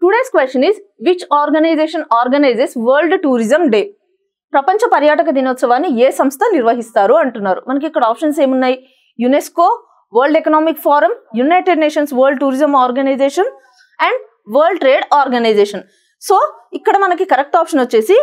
Today's question is, which organization organizes World Tourism Day? ప్రపంచ పర్యాటక దినోత్సవాన్ని ఏ సంస్థ నిర్వహిస్తారు అంటున్నారు. మనకి ఇక్కడ ఆప్షన్స్ ఏమున్నాయి? UNESCO, World Economic Forum, United nations world tourism Organization and World Trade Organization. So ఇక్కడ మనకి కరెక్ట్ ఆప్షన్ వచ్చేసి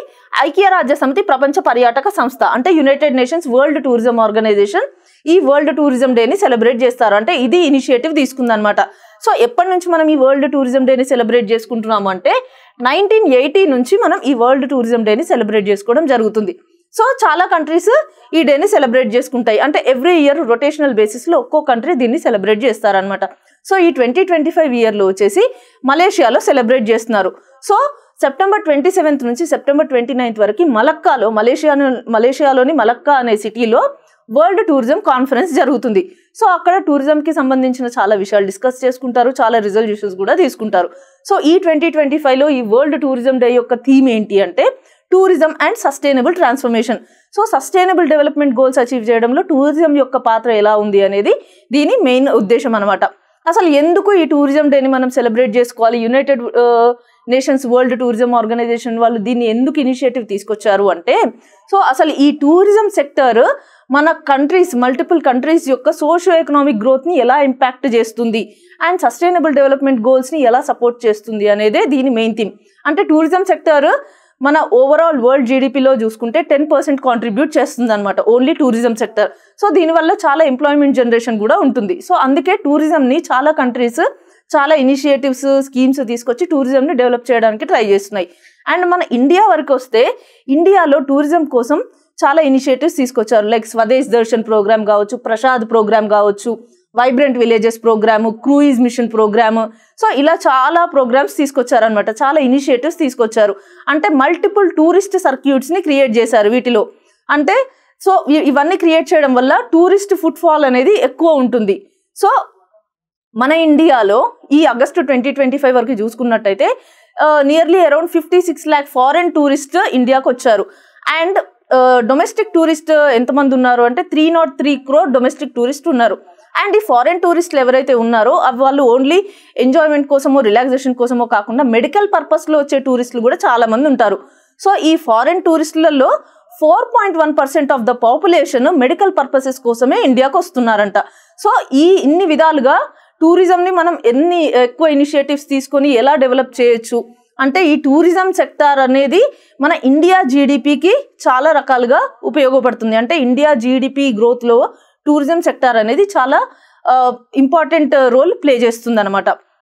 ఐక్యరాజ్య సమితి ప్రపంచ పర్యాటక సంస్థ, అంటే United nations world tourism Organization ఈ వరల్డ్ టూరిజం డేని సెలబ్రేట్ చేస్తారు. అంటే ఇది ఇనిషియేటివ్ తీసుకుందనమాట. సో ఎప్పటి నుంచి మనం ఈ వరల్డ్ టూరిజం డేని సెలబ్రేట్ చేసుకుంటున్నాము అంటే 1980 నుంచి మనం ఈ వరల్డ్ టూరిజం డేని సెలబ్రేట్ చేసుకోవడం జరుగుతుంది. సో చాలా కంట్రీస్ ఈ డేని సెలబ్రేట్ చేసుకుంటాయి. అంటే ఎవ్రీ ఇయర్ రొటేషనల్ బేసిస్లో ఒక్కో కంట్రీ దీన్ని సెలబ్రేట్ చేస్తారనమాట. సో ఈ 2025 ఇయర్లో వచ్చేసి మలేషియాలో సెలబ్రేట్ చేస్తున్నారు. సో సెప్టెంబర్ 27 నుంచి సెప్టెంబర్ 29 వరకు మలక్కాలో, మలేషియాలోని మలక్కా అనే సిటీలో వరల్డ్ టూరిజం కాన్ఫరెన్స్ జరుగుతుంది. సో అక్కడ టూరిజంకి సంబంధించిన చాలా విషయాలు డిస్కస్ చేసుకుంటారు, చాలా రిజల్యూషన్స్ కూడా తీసుకుంటారు. సో ఈ 2025లో ఈ వరల్డ్ టూరిజం డే యొక్క థీమ్ ఏంటి అంటే tourism and sustainable transformation. So sustainable development goals achieve చేయడంలో టూరిజం యొక్క పాత్ర ఎలా ఉంది అనేది దీని మెయిన్ ఉద్దేశం అనమాట. అసలు ఎందుకు ఈ టూరిజం డేని మనం సెలబ్రేట్ చేసుకోవాలి? United nations world tourism organization వాళ్ళు దీన్ని ఎందుకు ఇనిషియేటివ్ తీసుకొచ్చారు అంటే, సో అసలు ఈ టూరిజం సెక్టర్ మన కంట్రీస్, మల్టిపుల్ కంట్రీస్ యొక్క సోషియో ఎకనామిక్ గ్రోత్ని ఎలా ఇంపాక్ట్ చేస్తుంది అండ్ సస్టైనబుల్ డెవలప్మెంట్ గోల్స్ని ఎలా సపోర్ట్ చేస్తుంది అనేదే దీని మెయిన్ థీమ్. అంటే టూరిజం సెక్టర్ మన ఓవరాల్ వరల్డ్ జీడిపిలో చూసుకుంటే 10% కాంట్రిబ్యూట్ చేస్తుంది అనమాట, ఓన్లీ టూరిజం సెక్టర్. సో దీనివల్ల చాలా ఎంప్లాయ్మెంట్ జనరేషన్ కూడా ఉంటుంది. సో అందుకే టూరిజంని చాలా కంట్రీస్ చాలా ఇనిషియేటివ్స్, స్కీమ్స్ తీసుకొచ్చి టూరిజంని డెవలప్ చేయడానికి ట్రై చేస్తున్నాయి. అండ్ మన ఇండియా వరకు వస్తే ఇండియాలో టూరిజం కోసం చాలా ఇనిషియేటివ్స్ తీసుకొచ్చారు. లైక్ స్వదేశ్ దర్శన్ ప్రోగ్రామ్ కావచ్చు, ప్రసాద్ ప్రోగ్రామ్ కావచ్చు, vibrant villages program, cruise mission program. So ఇలా చాలా ప్రోగ్రామ్స్ తీసుకొచ్చారనమాట, చాలా ఇనిషియేటివ్స్ తీసుకొచ్చారు. అంటే మల్టిపుల్ టూరిస్ట్ సర్క్యూట్స్ని క్రియేట్ చేశారు వీటిలో. అంటే సో ఇవన్నీ క్రియేట్ చేయడం వల్ల టూరిస్ట్ ఫుట్ ఫాల్ అనేది ఎక్కువ ఉంటుంది. సో మన ఇండియాలో ఈ ఆగస్టు 2025 వరకు చూసుకున్నట్టయితే nearly around 56 lakh foreign tourist ఇండియాకి వచ్చారు. అండ్ డొమెస్టిక్ టూరిస్ట్ ఎంతమంది ఉన్నారు అంటే 303 crore డొమెస్టిక్ టూరిస్ట్ ఉన్నారు. అండ్ ఈ ఫారెన్ టూరిస్టులు ఎవరైతే ఉన్నారో వాళ్ళు ఓన్లీ ఎంజాయ్మెంట్ కోసమో, రిలాక్సేషన్ కోసమో కాకుండా మెడికల్ పర్పస్లో వచ్చే టూరిస్టులు కూడా చాలా మంది ఉంటారు. సో ఈ ఫారెన్ టూరిస్టులలో 4.1% of the population medical purposes కోసమే ఇండియాకు వస్తున్నారంట. సో ఇన్ని విధాలుగా టూరిజంని మనం ఎన్ని ఎక్కువ ఇనిషియేటివ్స్ తీసుకొని ఎలా డెవలప్ చేయొచ్చు అంటే ఈ టూరిజం సెక్టార్ అనేది మన ఇండియా జీడిపికి చాలా రకాలుగా ఉపయోగపడుతుంది. అంటే ఇండియా జీడిపి గ్రోత్లో టూరిజం సెక్టార్ అనేది చాలా ఇంపార్టెంట్ రోల్ ప్లే చేస్తుంది అనమాట.